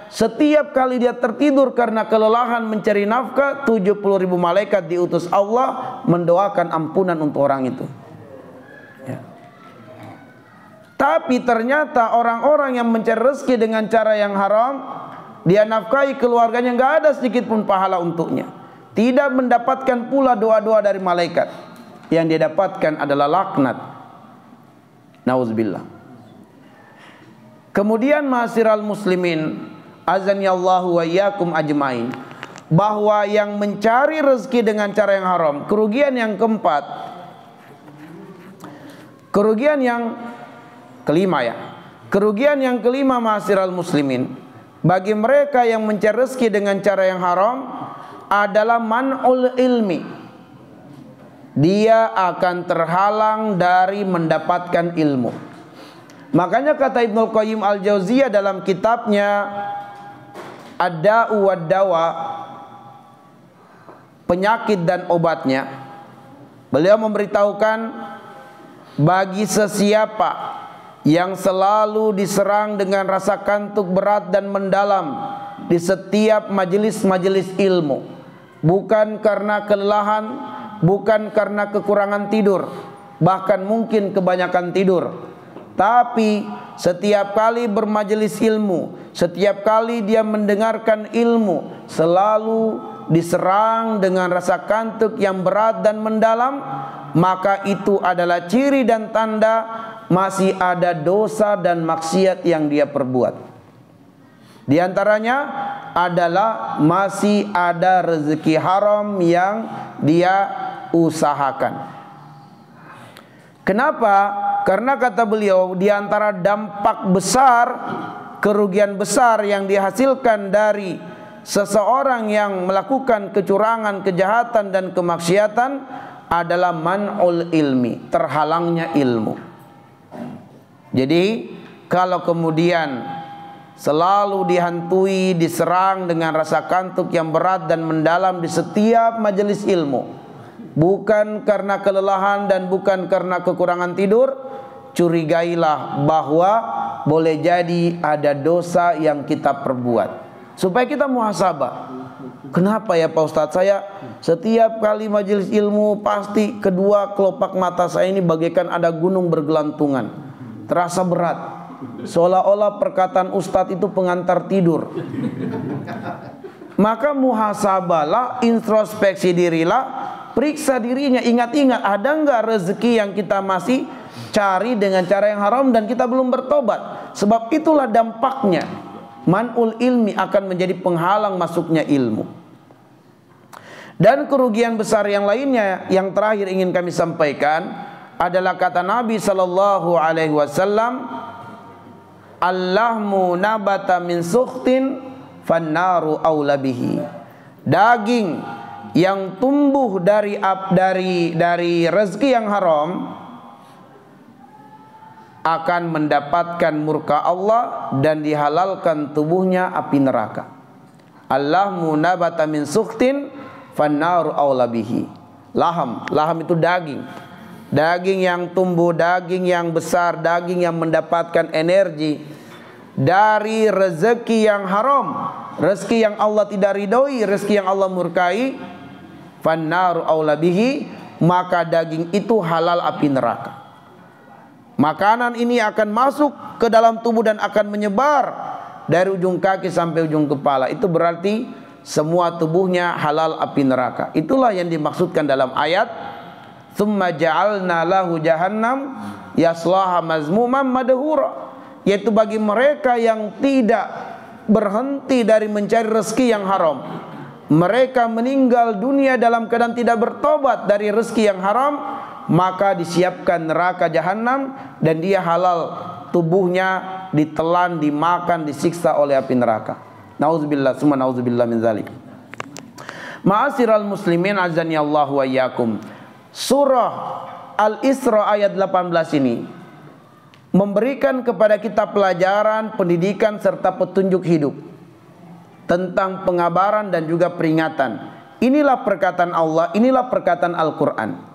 Speaker 1: setiap kali dia tertidur karena kelelahan mencari nafkah, 70.000 malaikat diutus Allah mendoakan ampunan untuk orang itu. Ya. Tapi ternyata orang-orang yang mencari rezeki dengan cara yang haram, dia nafkahi keluarganya, nggak ada sedikit pun pahala untuknya. Tidak mendapatkan pula doa-doa dari malaikat. Yang dia dapatkan adalah laknat. Nauzubillah. Kemudian ma'asyiral muslimin, azanillahu wa iyyakum ajmain, bahwa yang mencari rezeki dengan cara yang haram, kerugian yang keempat, kerugian yang kelima ya. Kerugian yang kelima ma'asyiral muslimin, bagi mereka yang mencari rezeki dengan cara yang haram adalah man'ul ilmi. Dia akan terhalang dari mendapatkan ilmu. Makanya kata Ibnu Qayyim Al-Jauziyah dalam kitabnya Ad-Da'u wad-Dawa, penyakit dan obatnya, beliau memberitahukan bagi sesiapa yang selalu diserang dengan rasa kantuk berat dan mendalam di setiap majelis-majelis ilmu, bukan karena kelelahan, bukan karena kekurangan tidur, bahkan mungkin kebanyakan tidur, tapi setiap kali bermajelis ilmu, setiap kali dia mendengarkan ilmu, selalu diserang dengan rasa kantuk yang berat dan mendalam, maka itu adalah ciri dan tanda masih ada dosa dan maksiat yang dia perbuat. Di antaranya adalah masih ada rezeki haram yang dia usahakan. Kenapa? Karena kata beliau, di antara dampak besar, kerugian besar yang dihasilkan dari seseorang yang melakukan kecurangan, kejahatan dan kemaksiatan adalah man'ul ilmi, terhalangnya ilmu. Jadi kalau kemudian selalu dihantui, diserang dengan rasa kantuk yang berat dan mendalam di setiap majelis ilmu, bukan karena kelelahan dan bukan karena kekurangan tidur, curigailah bahwa boleh jadi ada dosa yang kita perbuat. Supaya kita muhasabah. Kenapa ya Pak Ustadz, saya setiap kali majelis ilmu pasti kedua kelopak mata saya ini bagaikan ada gunung bergelantungan, terasa berat, seolah-olah perkataan Ustadz itu pengantar tidur. Maka muhasabahlah, introspeksi dirilah, periksa dirinya, ingat-ingat ada nggak rezeki yang kita masih cari dengan cara yang haram dan kita belum bertobat. Sebab itulah dampaknya man'ul ilmi akan menjadi penghalang masuknya ilmu. Dan kerugian besar yang lainnya yang terakhir ingin kami sampaikan adalah kata Nabi sallallahu alaihi wasallam, "Allahmu nabata min sukhtin fannaru aula bihi." Daging yang tumbuh dari rezeki yang haram akan mendapatkan murka Allah dan dihalalkan tubuhnya api neraka. Allahmu nabata min sukhtin fannaru aula bihi. Laham itu daging. Daging yang tumbuh, daging yang besar, daging yang mendapatkan energi dari rezeki yang haram, rezeki yang Allah tidak ridhoi, rezeki yang Allah murkai. Fannaru aula bihi, maka daging itu halal api neraka. Makanan ini akan masuk ke dalam tubuh dan akan menyebar dari ujung kaki sampai ujung kepala. Itu berarti semua tubuhnya halal api neraka. Itulah yang dimaksudkan dalam ayat tsumma ja'alna lahu jahannam yaslaha mazmuman madhura, yaitu bagi mereka yang tidak berhenti dari mencari rezeki yang haram, mereka meninggal dunia dalam keadaan tidak bertobat dari rezeki yang haram, maka disiapkan neraka jahanam dan dia halal tubuhnya ditelan, dimakan, disiksa oleh api neraka. Nauzubillah summa nauzubillah min zalik. Ma'asyiral muslimin azani Allah wa iyyakum. Surah Al-Isra ayat 18 ini memberikan kepada kita pelajaran, pendidikan serta petunjuk hidup tentang pengabaran dan juga peringatan. Inilah perkataan Allah, inilah perkataan Al-Quran.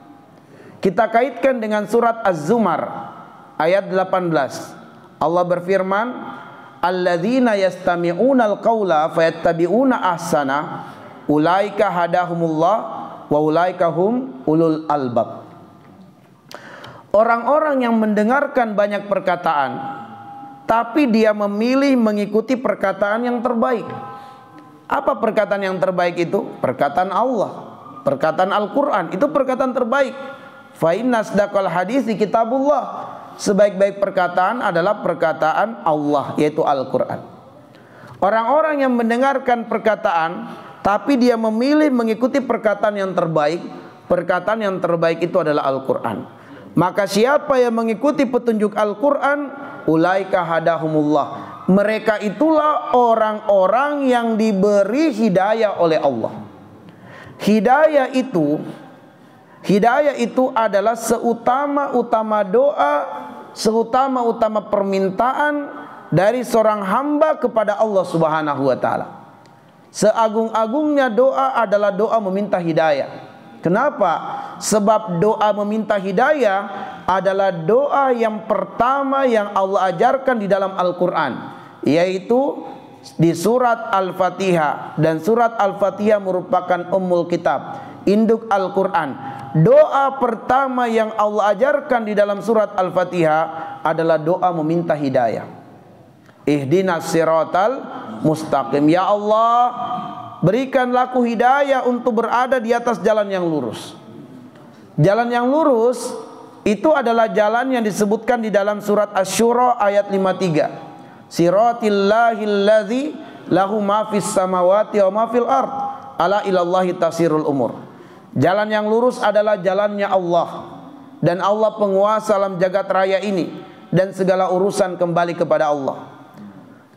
Speaker 1: Kita kaitkan dengan surat Az-Zumar ayat 18. Allah berfirman, alladzina yastami'unal qawla fayattabi'una ahsana ulaika hadahumullah wa ulaika hum ulul albab. Orang-orang yang mendengarkan banyak perkataan, tapi dia memilih mengikuti perkataan yang terbaik. Apa perkataan yang terbaik itu? Perkataan Allah, perkataan Al-Quran, itu perkataan terbaik. Fa inna asdaqal hadisi kitabullah. Sebaik-baik perkataan adalah perkataan Allah, yaitu Al-Quran. Orang-orang yang mendengarkan perkataan, tapi dia memilih mengikuti perkataan yang terbaik. Perkataan yang terbaik itu adalah Al-Quran. Maka siapa yang mengikuti petunjuk Al-Quran, ulaika hadahumullah. Mereka itulah orang-orang yang diberi hidayah oleh Allah. Hidayah itu adalah seutama-utama doa, seutama-utama permintaan dari seorang hamba kepada Allah Subhanahu wa taala. Seagung-agungnya doa adalah doa meminta hidayah. Kenapa? Sebab doa meminta hidayah adalah doa yang pertama yang Allah ajarkan di dalam Al-Quran, yaitu di surat Al-Fatihah. Dan surat Al-Fatihah merupakan ummul kitab, induk Al-Quran. Doa pertama yang Allah ajarkan di dalam surat Al-Fatihah adalah doa meminta hidayah. Ihdinas siratal mustaqim. Ya Allah, berikanlah aku hidayah untuk berada di atas jalan yang lurus. Jalan yang lurus itu adalah jalan yang disebutkan di dalam surat Asy-Syura ayat 53. Siratillahilladzi lahu ma fis samawati wa ma fil ard. Ala ilallahi tasirul umur. Jalan yang lurus adalah jalannya Allah, dan Allah penguasa alam jagat raya ini, dan segala urusan kembali kepada Allah.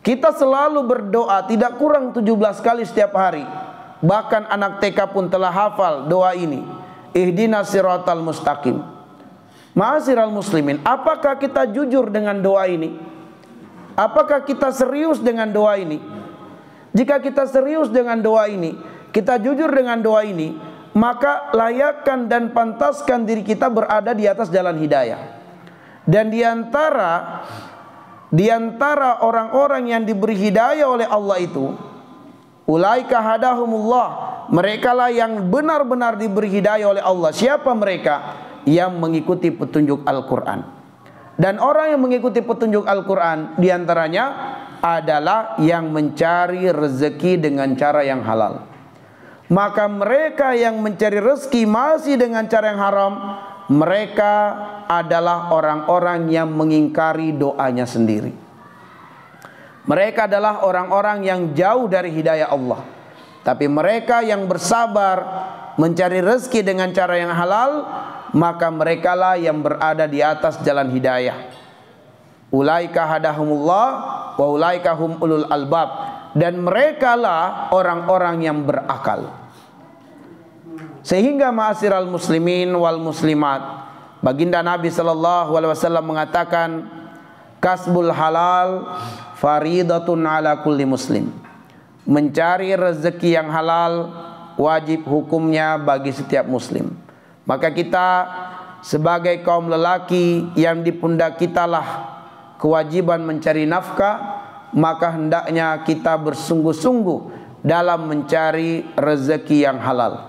Speaker 1: Kita selalu berdoa tidak kurang 17 kali setiap hari. Bahkan anak TK pun telah hafal doa ini. Ihdinas siratal mustaqim. Ma'asyiral muslimin, apakah kita jujur dengan doa ini? Apakah kita serius dengan doa ini? Jika kita serius dengan doa ini, kita jujur dengan doa ini, maka layakkan dan pantaskan diri kita berada di atas jalan hidayah. Dan di antara orang-orang yang diberi hidayah oleh Allah itu, ulaika hadahumullah, mereka lah yang benar-benar diberi hidayah oleh Allah. Siapa mereka? Yang mengikuti petunjuk Al-Quran. Dan orang yang mengikuti petunjuk Al-Quran diantaranya adalah yang mencari rezeki dengan cara yang halal. Maka mereka yang mencari rezeki masih dengan cara yang haram, mereka adalah orang-orang yang mengingkari doanya sendiri. Mereka adalah orang-orang yang jauh dari hidayah Allah. Tapi mereka yang bersabar mencari rezeki dengan cara yang halal, maka merekalah yang berada di atas jalan hidayah. Ulaika hadahumullah wa ulaika hum ulul albab. Dan merekalah orang-orang yang berakal. Sehingga ma'asyiral muslimin wal muslimat, baginda Nabi sallallahu alaihi wasallam mengatakan, kasbul halal faridatun ala kulli muslim. Mencari rezeki yang halal wajib hukumnya bagi setiap muslim. Maka kita sebagai kaum lelaki yang di pundak kita lah kewajiban mencari nafkah, maka hendaknya kita bersungguh-sungguh dalam mencari rezeki yang halal.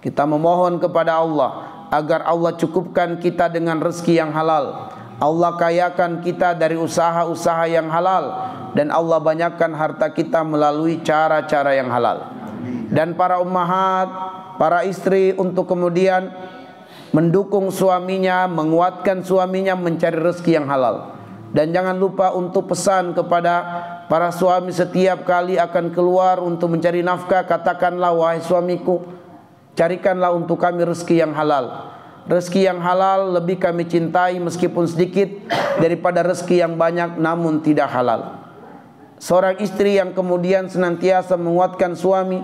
Speaker 1: Kita memohon kepada Allah agar Allah cukupkan kita dengan rezeki yang halal, Allah kayakan kita dari usaha-usaha yang halal, dan Allah banyakkan harta kita melalui cara-cara yang halal. Dan para ummahat, para istri untuk kemudian mendukung suaminya, menguatkan suaminya mencari rezeki yang halal. Dan jangan lupa untuk pesan kepada para suami setiap kali akan keluar untuk mencari nafkah, katakanlah, wahai suamiku, carikanlah untuk kami rezeki yang halal. Rezeki yang halal lebih kami cintai meskipun sedikit daripada rezeki yang banyak namun tidak halal. Seorang istri yang kemudian senantiasa menguatkan suami,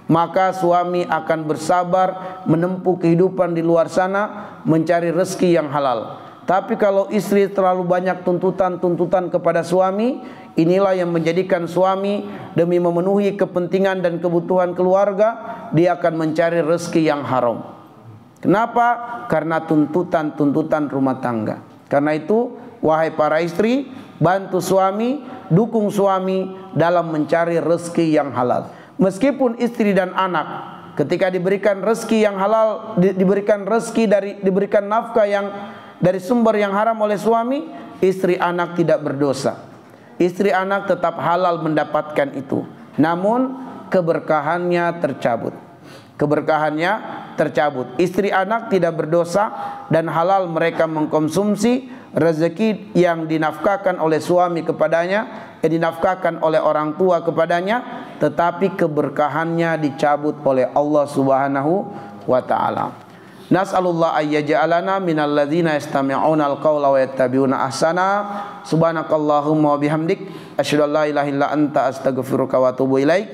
Speaker 1: maka suami akan bersabar menempuh kehidupan di luar sana mencari rezeki yang halal. Tapi kalau istri terlalu banyak tuntutan-tuntutan kepada suami, inilah yang menjadikan suami demi memenuhi kepentingan dan kebutuhan keluarga, dia akan mencari rezeki yang haram. Kenapa? Karena tuntutan-tuntutan rumah tangga. Karena itu, wahai para istri, bantu suami, dukung suami dalam mencari rezeki yang halal. Meskipun istri dan anak ketika diberikan rezeki yang halal, diberikan nafkah yang dari sumber yang haram oleh suami, istri anak tidak berdosa. Istri anak tetap halal mendapatkan itu. Namun keberkahannya tercabut. Keberkahannya tercabut. Istri anak tidak berdosa dan halal mereka mengkonsumsi rezeki yang dinafkahkan oleh suami kepadanya, yang dinafkahkan oleh orang tua kepadanya, tetapi keberkahannya dicabut oleh Allah Subhanahu wa taala. Nas'alullah ayyaj'alana minal ladzina yastami'una al-qaula wa yattabi'una ahsana. Subhanakallahumma wa bihamdik asyhadu an la ilaha illa anta astaghfiruka wa atubu ilaik.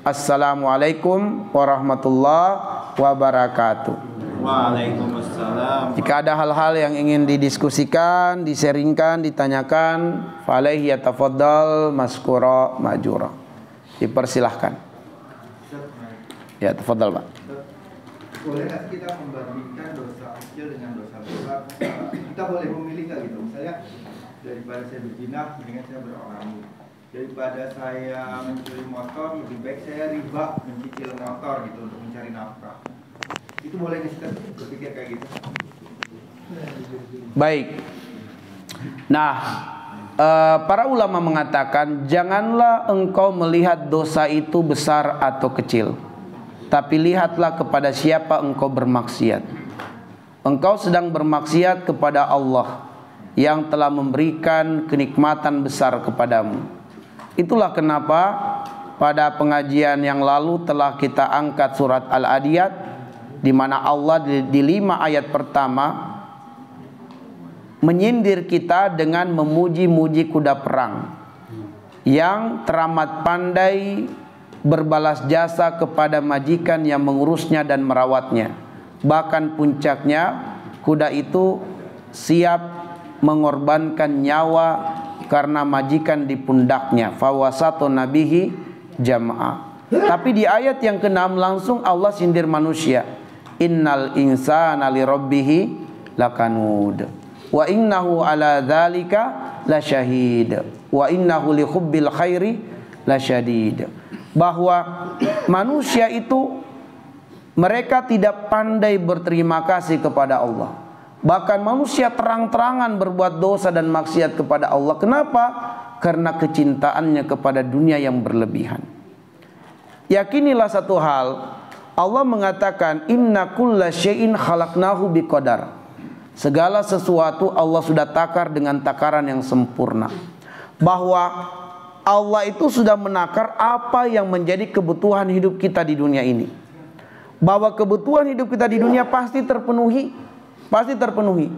Speaker 1: Assalamualaikum warahmatullahi wabarakatuh.
Speaker 2: Waalaikumsalam.
Speaker 1: Jika ada hal-hal yang ingin didiskusikan, diseringkan, ditanyakan, falaihi yatafaddal maskura majura. Dipersilahkan. Ya, tafadhal, Pak.
Speaker 3: Boleh nggak kita membandingkan dosa kecil dengan dosa besar? Kita boleh memilih nggak gitu? Misalnya daripada saya berzina, mendingan saya berorani. Daripada saya mencuri motor, lebih baik saya riba mencicil motor gitu untuk mencari nafkah. Itu boleh nggak kita berpikir kayak gitu?
Speaker 1: Baik. Nah, para ulama mengatakan janganlah engkau melihat dosa itu besar atau kecil, tapi lihatlah kepada siapa engkau bermaksiat. Engkau sedang bermaksiat kepada Allah yang telah memberikan kenikmatan besar kepadamu. Itulah kenapa pada pengajian yang lalu telah kita angkat surat Al-Adiyat, di mana Allah di 5 ayat pertama menyindir kita dengan memuji-muji kuda perang yang teramat pandai berbalas jasa kepada majikan yang mengurusnya dan merawatnya. Bahkan puncaknya, kuda itu siap mengorbankan nyawa karena majikan di pundaknya. Fawasatu nabihi jama'ah. Tapi di ayat yang ke-6 langsung Allah sindir manusia. Innal insana li rabbihi lakanud. Wa innahu ala dzalika lasyahid. Wa innahu li hubbil khairi lasyadid. Bahwa manusia itu mereka tidak pandai berterima kasih kepada Allah. Bahkan manusia terang-terangan berbuat dosa dan maksiat kepada Allah. Kenapa? Karena kecintaannya kepada dunia yang berlebihan. Yakinilah satu hal, Allah mengatakan inna kulla syai'in khalaqnahu biqadar. Segala sesuatu Allah sudah takar dengan takaran yang sempurna. Bahwa Allah itu sudah menakar apa yang menjadi kebutuhan hidup kita di dunia ini. Bahwa kebutuhan hidup kita di dunia pasti terpenuhi. Pasti terpenuhi.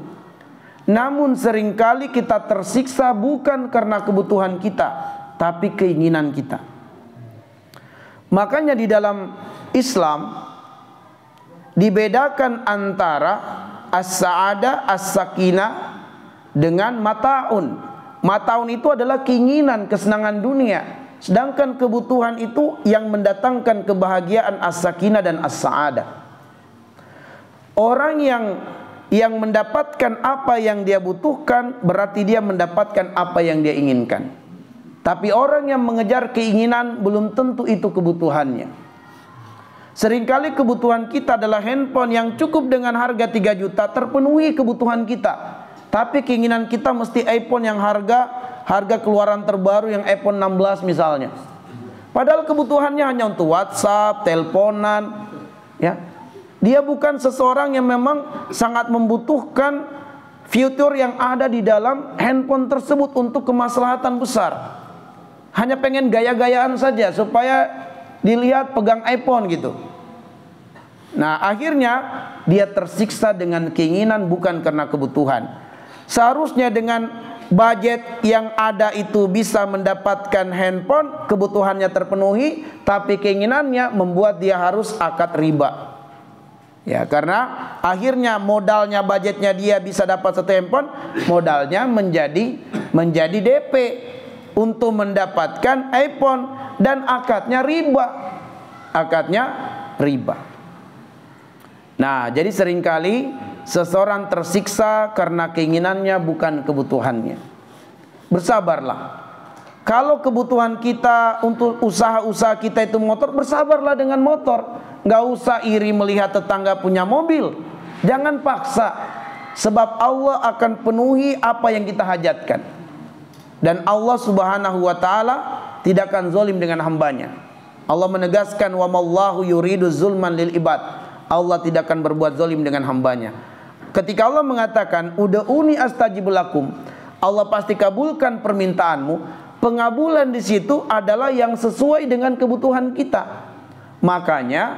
Speaker 1: Namun seringkali kita tersiksa bukan karena kebutuhan kita, tapi keinginan kita. Makanya di dalam Islam dibedakan antara as-sa'adah, as-sakinah dengan mata'un. Mata'un itu adalah keinginan, kesenangan dunia. Sedangkan kebutuhan itu yang mendatangkan kebahagiaan as-sakinah dan as-sa'adah. Orang yang mendapatkan apa yang dia butuhkan berarti dia mendapatkan apa yang dia inginkan. Tapi orang yang mengejar keinginan belum tentu itu kebutuhannya. Seringkali kebutuhan kita adalah handphone yang cukup dengan harga 3 juta terpenuhi kebutuhan kita. Tapi keinginan kita mesti iPhone yang harga keluaran terbaru, yang iPhone 16 misalnya. Padahal kebutuhannya hanya untuk WhatsApp, teleponan, ya. Dia bukan seseorang yang memang sangat membutuhkan fitur yang ada di dalam handphone tersebut untuk kemaslahatan besar. Hanya pengen gaya-gayaan saja supaya dilihat pegang iPhone gitu. Nah, akhirnya dia tersiksa dengan keinginan bukan karena kebutuhan. Seharusnya dengan budget yang ada itu bisa mendapatkan handphone, kebutuhannya terpenuhi, tapi keinginannya membuat dia harus akad riba. Ya, karena akhirnya modalnya, budgetnya dia bisa dapat satu handphone, modalnya menjadi DP untuk mendapatkan iPhone, dan akadnya riba. Akadnya riba. Nah, jadi seringkali seseorang tersiksa karena keinginannya bukan kebutuhannya. Bersabarlah. Kalau kebutuhan kita untuk usaha-usaha kita itu motor, bersabarlah dengan motor. Nggak usah iri melihat tetangga punya mobil. Jangan paksa, sebab Allah akan penuhi apa yang kita hajatkan. Dan Allah subhanahu wa ta'ala tidak akan zalim dengan hambanya. Allah menegaskan, wa mallahu yuridu zulman lil ibad. Allah tidak akan berbuat zalim dengan hambanya. Ketika Allah mengatakan ud'uni astajib lakum, Allah pasti kabulkan permintaanmu. Pengabulan di situ adalah yang sesuai dengan kebutuhan kita. Makanya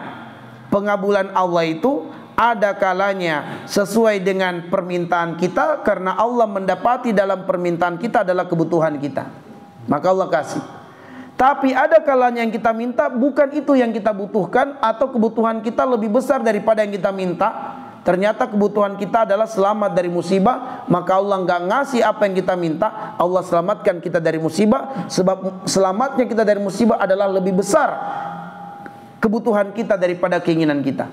Speaker 1: pengabulan Allah itu ada kalanya sesuai dengan permintaan kita, karena Allah mendapati dalam permintaan kita adalah kebutuhan kita, maka Allah kasih. Tapi ada kalanya yang kita minta bukan itu yang kita butuhkan, atau kebutuhan kita lebih besar daripada yang kita minta. Ternyata kebutuhan kita adalah selamat dari musibah, maka Allah nggak ngasih apa yang kita minta. Allah selamatkan kita dari musibah, sebab selamatnya kita dari musibah adalah lebih besar kebutuhan kita daripada keinginan kita.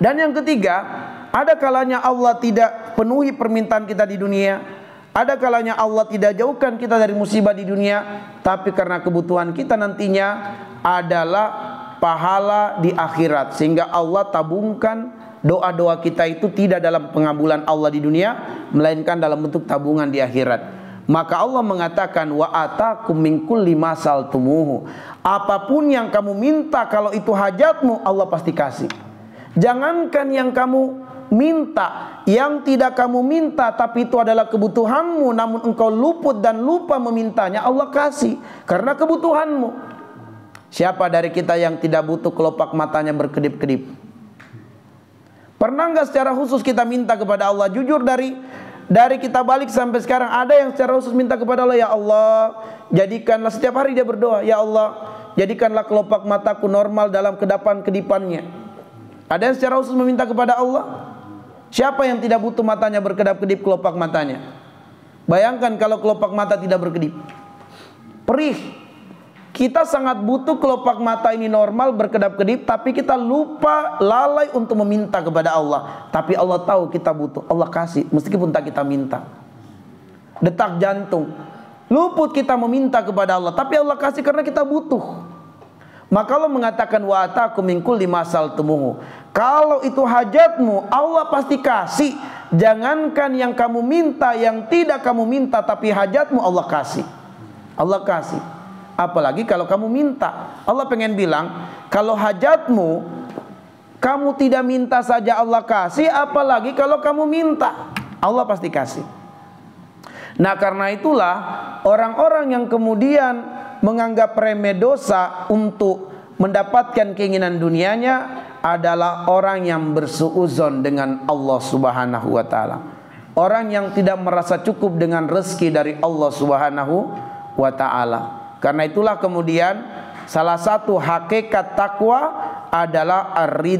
Speaker 1: Dan yang ketiga, ada kalanya Allah tidak penuhi permintaan kita di dunia, ada kalanya Allah tidak jauhkan kita dari musibah di dunia, tapi karena kebutuhan kita nantinya adalah pahala di akhirat, sehingga Allah tabungkan doa-doa kita itu tidak dalam pengabulan Allah di dunia, melainkan dalam bentuk tabungan di akhirat. Maka Allah mengatakan, wa atakum min kulli ma saltumuhu. Apapun yang kamu minta, kalau itu hajatmu, Allah pasti kasih. Jangankan yang kamu minta, yang tidak kamu minta tapi itu adalah kebutuhanmu, namun engkau luput dan lupa memintanya, Allah kasih karena kebutuhanmu. Siapa dari kita yang tidak butuh kelopak matanya berkedip-kedip? Pernah nggak secara khusus kita minta kepada Allah? Jujur, dari kita balik sampai sekarang, ada yang secara khusus minta kepada Allah, ya Allah, jadikanlah, setiap hari dia berdoa, ya Allah, jadikanlah kelopak mataku normal dalam kedapan-kedipannya. Ada yang secara khusus meminta kepada Allah? Siapa yang tidak butuh matanya berkedap-kedip kelopak matanya? Bayangkan kalau kelopak mata tidak berkedip, perih. Kita sangat butuh kelopak mata ini normal berkedap-kedip, tapi kita lupa, lalai untuk meminta kepada Allah. Tapi Allah tahu kita butuh, Allah kasih meskipun tak kita minta. Detak jantung, luput kita meminta kepada Allah, tapi Allah kasih karena kita butuh. Maka Allah mengatakan, wa atakum min kulli ma saltumuhu. Kalau itu hajatmu, Allah pasti kasih. Jangankan yang kamu minta, yang tidak kamu minta, tapi hajatmu Allah kasih. Allah kasih. Apalagi kalau kamu minta. Allah pengen bilang, kalau hajatmu kamu tidak minta saja Allah kasih, apalagi kalau kamu minta, Allah pasti kasih. Nah, karena itulah orang-orang yang kemudian menganggap remeh dosa untuk mendapatkan keinginan dunianya adalah orang yang bersuudzon dengan Allah Subhanahu wa taala. Orang yang tidak merasa cukup dengan rezeki dari Allah Subhanahu wa taala. Karena itulah kemudian salah satu hakikat takwa adalah ar-ridha